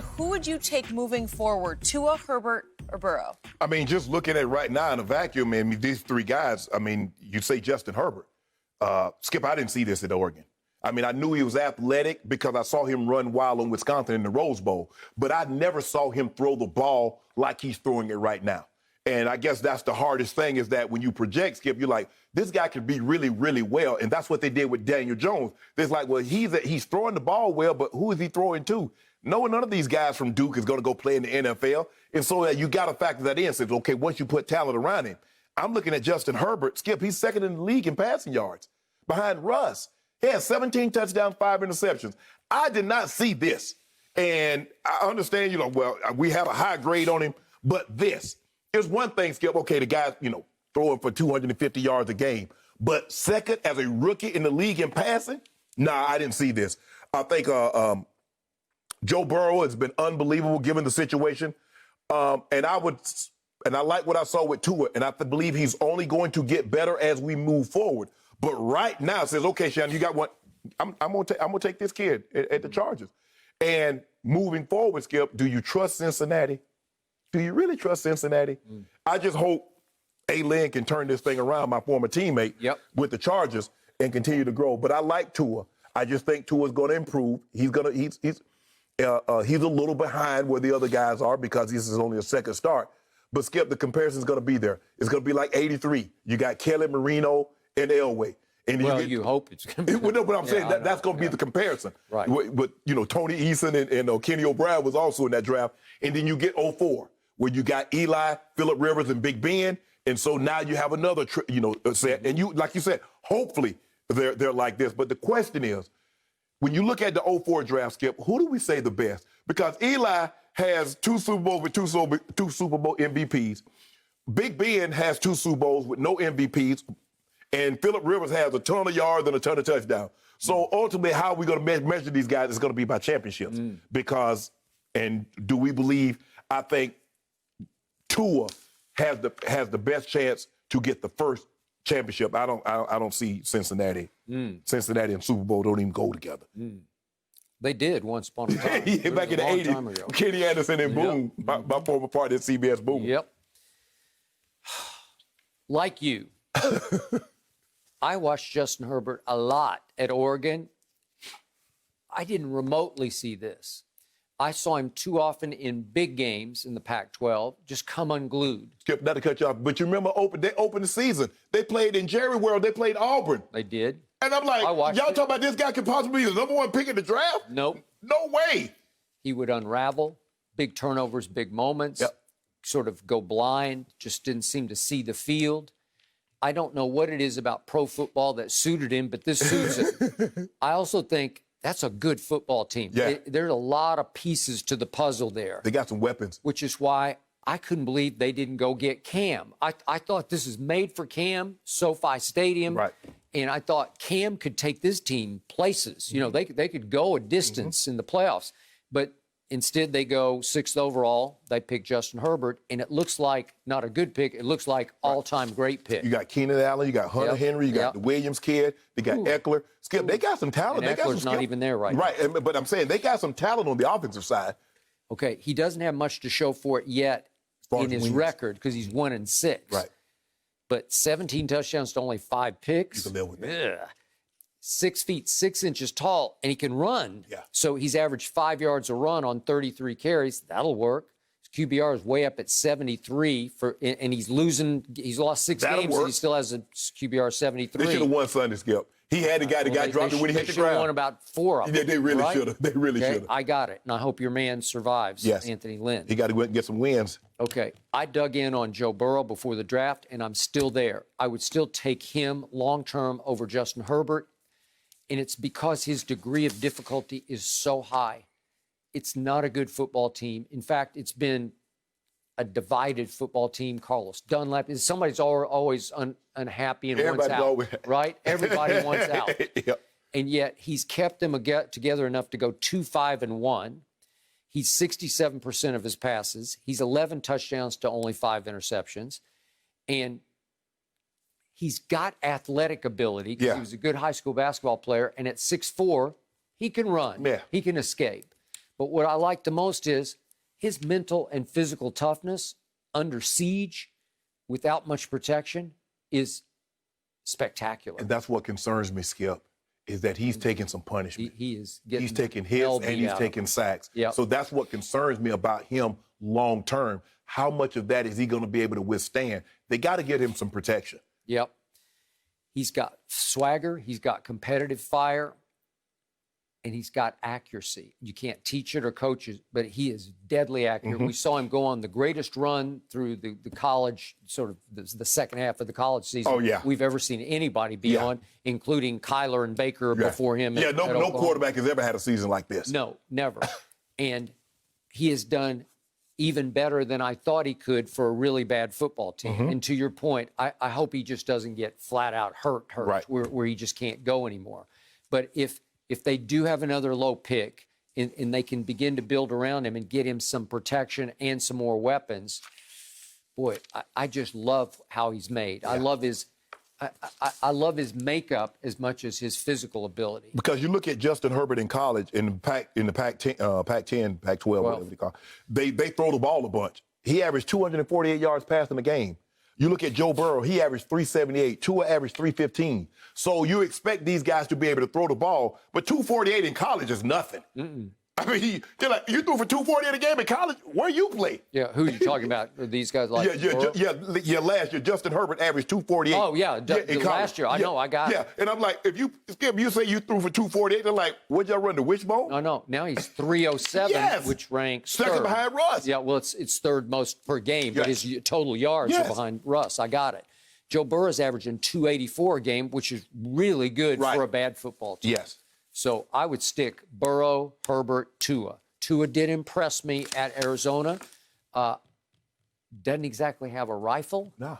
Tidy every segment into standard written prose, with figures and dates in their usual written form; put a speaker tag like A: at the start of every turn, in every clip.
A: Who would you take moving forward, Tua, Herbert, or Burrow?
B: I mean, just looking at right now in a vacuum, I mean, these three guys, I mean, you say Justin Herbert. Skip, I didn't see this at Oregon. I mean, I knew he was athletic because I saw him run wild in Wisconsin in the Rose Bowl, but I never saw him throw the ball like he's throwing it right now. And I guess that's the hardest thing is that when you project, Skip, you're like, this guy could be really, really well. And that's what they did with Daniel Jones. It's like, well, he's throwing the ball well, but who is he throwing to? No, none of these guys from Duke is going to go play in the NFL. And so that you got to factor that in. Says, okay, once you put talent around him, I'm looking at Justin Herbert. Skip, he's second in the league in passing yards behind Russ. He has 17 touchdowns, 5 interceptions. I did not see this. And I understand, well, we have a high grade on him, but this. Here's one thing, Skip. Okay, the guy's, throwing for 250 yards a game. But second as a rookie in the league in passing? Nah, I didn't see this. I think Joe Burrow has been unbelievable given the situation. And I like what I saw with Tua, and I believe he's only going to get better as we move forward. But right now it says, okay, Shannon, you got one. I'm gonna take this kid at the Chargers. And moving forward, Skip, do you trust Cincinnati? Do you really trust Cincinnati? I just hope A-Lin can turn this thing around, my former teammate, with the Chargers, and continue to grow. But I like Tua. I just think Tua's going to improve. He's a little behind where the other guys are because this is only a second start. But, Skip, the comparison's going to be there. It's going to be like 83. You got Kelly, Marino, and Elway. And
C: you hope it's going to be.
B: No, but I'm saying that's going to be the comparison.
C: Right.
B: But Tony Eason and Kenny O'Brien was also in that draft. And then you get 04, where you got Eli, Phillip Rivers, and Big Ben. And so now you have another, set. And you, like you said, hopefully they're like this. But the question is, when you look at the 04 draft, Skip, who do we say the best? Because Eli has 2 Super Bowls with two Super Bowl MVPs. Big Ben has 2 Super Bowls with no MVPs. And Phillip Rivers has a ton of yards and a ton of touchdowns. So ultimately, how are we going to measure these guys is going to be by championships. Because, and do we believe, I think Tua has the best chance to get the first championship. I don't see Cincinnati. Cincinnati and Super Bowl don't even go together.
C: They did once upon a time.
B: Back in the 80s, Kenny Anderson and Boone, my former partner at CBS Boone.
C: Yep. Like you, I watched Justin Herbert a lot at Oregon. I didn't remotely see this. I saw him too often in big games in the Pac-12, just come unglued.
B: Skip, not to cut you off, but you remember they opened the season. They played in Jerry World. They played Auburn.
C: They did.
B: And I'm like, y'all talking about this guy could possibly be the number 1 pick in the draft?
C: Nope.
B: No way.
C: He would unravel, big turnovers, big moments, sort of go blind, just didn't seem to see the field. I don't know what it is about pro football that suited him, but this suits him. I also think that's a good football team.
B: Yeah.
C: There's a lot of pieces to the puzzle there.
B: They got some weapons.
C: Which is why I couldn't believe they didn't go get Cam. I thought this is made for Cam, SoFi Stadium.
B: Right.
C: And I thought Cam could take this team places. They could go a distance in the playoffs. But instead, they go 6th overall. They pick Justin Herbert, and it looks like not a good pick. It looks like all-time great pick.
B: You got Keenan Allen, you got Hunter Henry, you got the Williams kid, they got Eckler. Skip, they got some talent.
C: And Eckler's not even there right now.
B: Right, but I'm saying they got some talent on the offensive side.
C: Okay, he doesn't have much to show for it yet in his record because he's 1-6.
B: Right.
C: But 17 touchdowns to only 5 picks.
B: You can live with that.
C: 6 feet, 6 inches tall, and he can run.
B: Yeah.
C: So he's averaged 5 yards a run on 33 carries. That'll work. His QBR is way up at 73, and he's lost 6 games, and he still has a QBR 73.
B: They should have won Sunday, Skip. He had the guy that got dropped when he hit the ground.
C: They should have won about 4 of them.
B: Yeah, they really should have. They really should have.
C: I got it, and I hope your man survives, Anthony Lynn.
B: He got to go and get some wins.
C: Okay, I dug in on Joe Burrow before the draft, and I'm still there. I would still take him long-term over Justin Herbert, and it's because his degree of difficulty is so high. It's not a good football team. In fact, it's been a divided football team. Carlos Dunlap, somebody's always unhappy and wants out, right? Everybody wants out.
B: Yep.
C: And yet he's kept them together enough to go 2-5-1. He's 67% of his passes. He's 11 touchdowns to only 5 interceptions. And he's got athletic ability because he was a good high school basketball player. And at 6'4", he can run.
B: Yeah.
C: He can escape. But what I like the most is his mental and physical toughness under siege without much protection is spectacular.
B: And that's what concerns me, Skip, is that he's taking some punishment.
C: He is getting
B: He's taking hits and he's taking sacks.
C: Yep.
B: So that's what concerns me about him long term. How much of that is he going to be able to withstand? They got to get him some protection.
C: Yep. He's got swagger, he's got competitive fire, and he's got accuracy. You can't teach it or coach it, but he is deadly accurate. We saw him go on the greatest run through the college, sort of the second half of the college season we've ever seen anybody be on, including Kyler and Baker before him.
B: No quarterback has ever had a season like this.
C: No, never. And he has done even better than I thought he could for a really bad football team. And to your point, I hope he just doesn't get flat out hurt where he just can't go anymore. But if they do have another low pick and they can begin to build around him and get him some protection and some more weapons, boy, I just love how he's made. I love his makeup as much as his physical ability.
B: Because you look at Justin Herbert in college, in the Pac-10, Pac-12, whatever they call it, they throw the ball a bunch. He averaged 248 yards passing a game. You look at Joe Burrow, he averaged 378. Tua averaged 315. So you expect these guys to be able to throw the ball, but 248 in college is nothing. I mean, they're like, you threw for 248 a game in college? Where you play?
C: Yeah, who are you talking about? Are these guys like
B: last year, Justin Herbert averaged 248.
C: Oh, yeah, last year. I know, I got it.
B: Yeah, and I'm like, if you say you threw for 248, they're like, what'd y'all run, the wishbone?
C: No, now he's 307, which ranks
B: second
C: third.
B: Behind Russ.
C: Yeah, well, it's third most per game, but his total yards are behind Russ. I got it. Joe Burrow's averaging 284 a game, which is really good for a bad football team.
B: Yes.
C: So I would stick Burrow, Herbert, Tua. Tua did impress me at Arizona. Doesn't exactly have a rifle.
B: No.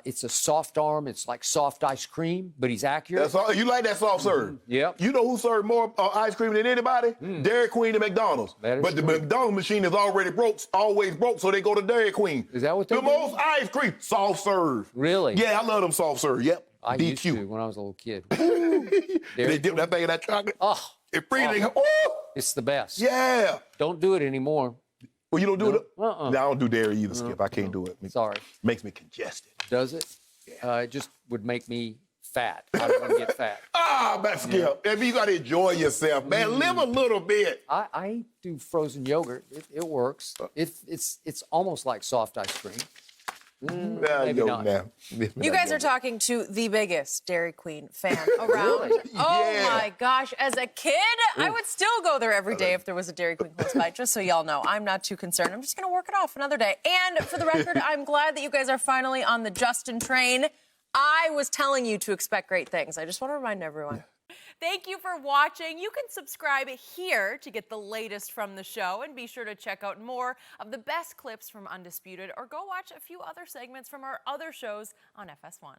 C: It's a soft arm. It's like soft ice cream, but he's accurate.
B: That's all, you like that soft serve?
C: Yep.
B: You know who served more ice cream than anybody? Dairy Queen and McDonald's. But the McDonald's machine is already always broke, so they go to Dairy Queen.
C: Is that what they do?
B: The most ice cream, soft serve.
C: Really?
B: Yeah, I love them soft serve. Yep.
C: I used to when I was a little kid.
B: They dip that thing in that chocolate.
C: Oh.
B: It freezing.
C: It's the best.
B: Yeah.
C: Don't do it anymore.
B: Well, you don't do it?
C: No,
B: I don't do dairy either, Skip. I can't do it.
C: Sorry.
B: Makes me congested.
C: Does it? Yeah. It just would make me fat. I don't want to get fat.
B: But Skip, if you got to enjoy yourself, man, live a little bit.
C: I do frozen yogurt. It works. It's almost like soft ice cream. Maybe not.
A: You guys are talking to the biggest Dairy Queen fan around. Oh my gosh. As a kid, I would still go there every day if there was a Dairy Queen close by, just so y'all know. I'm not too concerned. I'm just going to work it off another day. And for the record, I'm glad that you guys are finally on the Justin train. I was telling you to expect great things. I just want to remind everyone. Thank you for watching. You can subscribe here to get the latest from the show, and be sure to check out more of the best clips from Undisputed, or go watch a few other segments from our other shows on FS1.